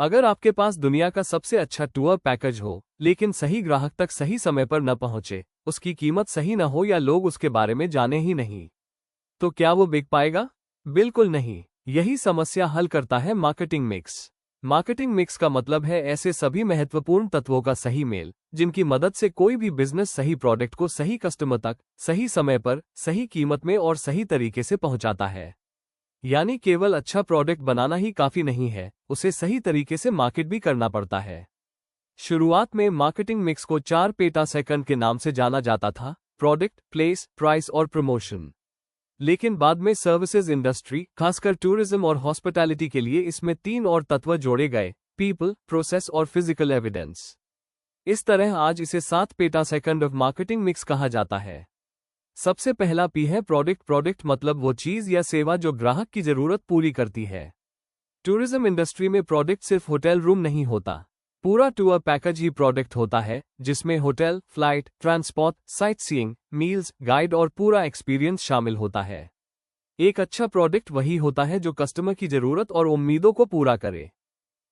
अगर आपके पास दुनिया का सबसे अच्छा टूर पैकेज हो, लेकिन सही ग्राहक तक सही समय पर न पहुंचे, उसकी कीमत सही न हो या लोग उसके बारे में जाने ही नहीं, तो क्या वो बिक पाएगा? बिल्कुल नहीं। यही समस्या हल करता है मार्केटिंग मिक्स। मार्केटिंग मिक्स का मतलब है ऐसे सभी महत्वपूर्ण तत्वों का सही मेल, जिनकी मदद से कोई भी बिजनेस सही प्रोडक्ट को सही कस्टमर तक, सही समय पर, सही कीमत में और सही तरीके से पहुंचाता है। यानी केवल अच्छा प्रोडक्ट बनाना ही काफी नहीं है, उसे सही तरीके से मार्केट भी करना पड़ता है। शुरुआत में मार्केटिंग मिक्स को 4 पेटा सेकंड के नाम से जाना जाता था: प्रोडक्ट, प्लेस, प्राइस और प्रमोशन। लेकिन बाद में सर्विसेज इंडस्ट्री, खासकर टूरिज्म और हॉस्पिटैलिटी के लिए इसमें 3 और तत्व जोड़े गए: पीपल, प्रोसेस और फिजिकल एविडेंस। इस तरह आज इसे 7 PETA second of marketing mix कहा जाता है। सबसे पहला पी है प्रोडक्ट। प्रोडक्ट मतलब वो चीज या सेवा जो ग्राहक की जरूरत पूरी करती है। टूरिज्म इंडस्ट्री में प्रोडक्ट सिर्फ होटल रूम नहीं होता, पूरा टूर पैकेज ही प्रोडक्ट होता है, जिसमें hotel, flight, transport, sight seeing, meals, guide और पूरा एक्सपीरियंस शामिल होता है। एक अच्छा प्रोडक्ट वही होता है जो कस्टमर की जरूरत और उम्मीदों को पूरा करे।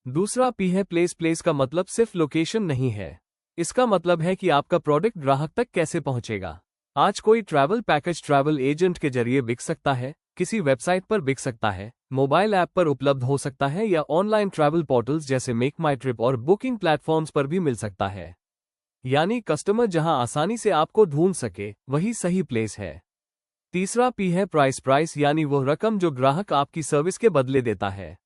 दूसरा पी है प्लेस। प्लेस का मतलब सिर्फ लोकेशन नहीं है, इसका मतलब है कि आपका प्रोडक्ट ग्राहक तक कैसे पहुंचेगा। आज कोई ट्रैवल पैकेज ट्रैवल एजेंट के जरिए बिक सकता है, किसी वेबसाइट पर बिक सकता है, मोबाइल ऐप पर उपलब्ध हो सकता है या ऑनलाइन ट्रैवल पोर्टल्स जैसे मेक माई ट्रिप और बुकिंग प्लेटफॉर्म्स पर भी मिल सकता है। यानी कस्टमर जहां आसानी से आपको ढूंढ सके, वही सही प्लेस है। तीसरा पी है प्राइस। प्राइस यानी वो रकम जो ग्राहक आपकी सर्विस के बदले देता है।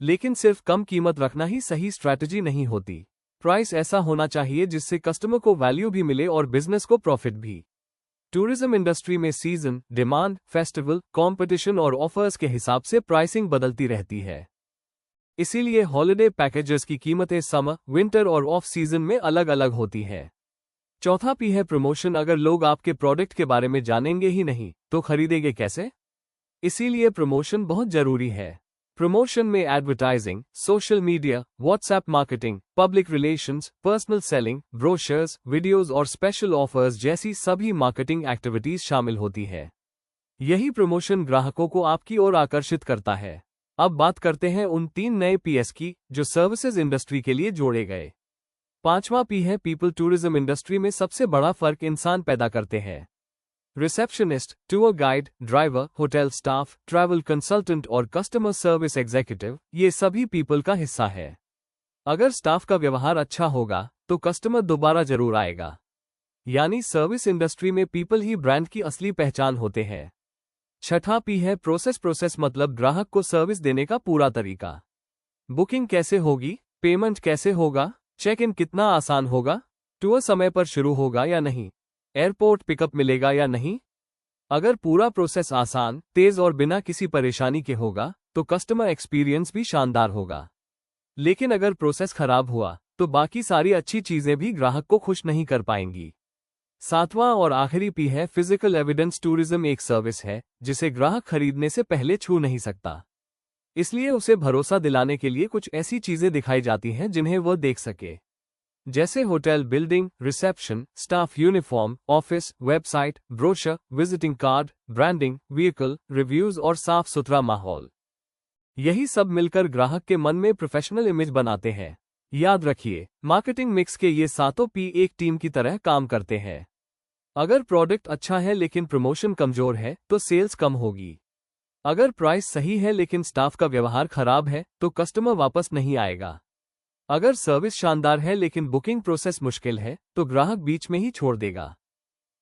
लेकिन सिर्फ कम कीमत रखना ही सही स्ट्रैटेजी नहीं होती। प्राइस ऐसा होना चाहिए जिससे कस्टमर को वैल्यू भी मिले और बिजनेस को प्रॉफिट भी। टूरिज्म इंडस्ट्री में सीजन, डिमांड, फेस्टिवल, कंपटीशन और ऑफर्स के हिसाब से प्राइसिंग बदलती रहती है। इसीलिए हॉलिडे पैकेजेस की कीमतें समर, विंटर और ऑफ सीजन में अलग अलग होती है। चौथा पी है प्रमोशन। अगर लोग आपके प्रोडक्ट के बारे में जानेंगे ही नहीं, तो खरीदेंगे कैसे? इसीलिए प्रमोशन बहुत जरूरी है। प्रमोशन में advertising, social media, WhatsApp marketing, public relations, personal selling, brochures, videos और स्पेशल ऑफर्स जैसी सभी मार्केटिंग एक्टिविटीज शामिल होती है। यही प्रमोशन ग्राहकों को आपकी ओर आकर्षित करता है। अब बात करते हैं उन 3 नए पीएस की जो सर्विसेज इंडस्ट्री के लिए जोड़े गए। पांचवा पी है पीपल। टूरिज्म इंडस्ट्री में सबसे बड़ा फर्क इंसान पैदा करते हैं। Receptionist, tour guide, driver, hotel staff, travel consultant और कस्टमर सर्विस एग्जीक्यूटिव, ये सभी पीपल का हिस्सा है। अगर स्टाफ का व्यवहार अच्छा होगा, तो कस्टमर दोबारा जरूर आएगा। यानी सर्विस इंडस्ट्री में पीपल ही ब्रांड की असली पहचान होते हैं। छठा पी है प्रोसेस। प्रोसेस मतलब ग्राहक को सर्विस देने का पूरा तरीका। बुकिंग कैसे होगी, पेमेंट कैसे होगा, चेक इन कितना आसान होगा, टूर समय पर शुरू होगा या नहीं, एयरपोर्ट पिकअप मिलेगा या नहीं। अगर पूरा प्रोसेस आसान, तेज और बिना किसी परेशानी के होगा, तो कस्टमर एक्सपीरियंस भी शानदार होगा। लेकिन अगर प्रोसेस खराब हुआ, तो बाकी सारी अच्छी चीजें भी ग्राहक को खुश नहीं कर पाएंगी। सातवां और आखिरी पी है फिजिकल एविडेंस। टूरिज्म एक सर्विस है जिसे ग्राहक खरीदने से पहले छू नहीं सकता। इसलिए उसे भरोसा दिलाने के लिए कुछ ऐसी चीजें दिखाई जाती हैं जिन्हें वह देख सके, जैसे hotel building, reception, staff uniform, office, website, brochure, visiting card, branding, vehicle, reviews और साफ सुथरा माहौल। यही सब मिलकर ग्राहक के मन में प्रोफेशनल इमेज बनाते हैं। याद रखिए, मार्केटिंग मिक्स के ये सातों पी एक टीम की तरह काम करते हैं। अगर प्रोडक्ट अच्छा है लेकिन प्रमोशन कमजोर है, तो सेल्स कम होगी। अगर प्राइस सही है लेकिन स्टाफ का व्यवहार खराब है, तो कस्टमर वापस नहीं आएगा। अगर सर्विस शानदार है लेकिन बुकिंग प्रोसेस मुश्किल है, तो ग्राहक बीच में ही छोड़ देगा।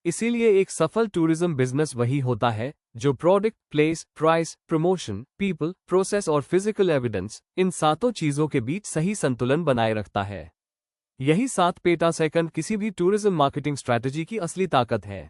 इसीलिए एक सफल टूरिज्म बिजनेस वही होता है जो product, place, price, promotion, people, process और फिजिकल एविडेंस, इन सातों चीजों के बीच सही संतुलन बनाए रखता है। यही 7 पेटा सेकंड किसी भी टूरिज्म मार्केटिंग स्ट्रैटेजी की असली ताकत है।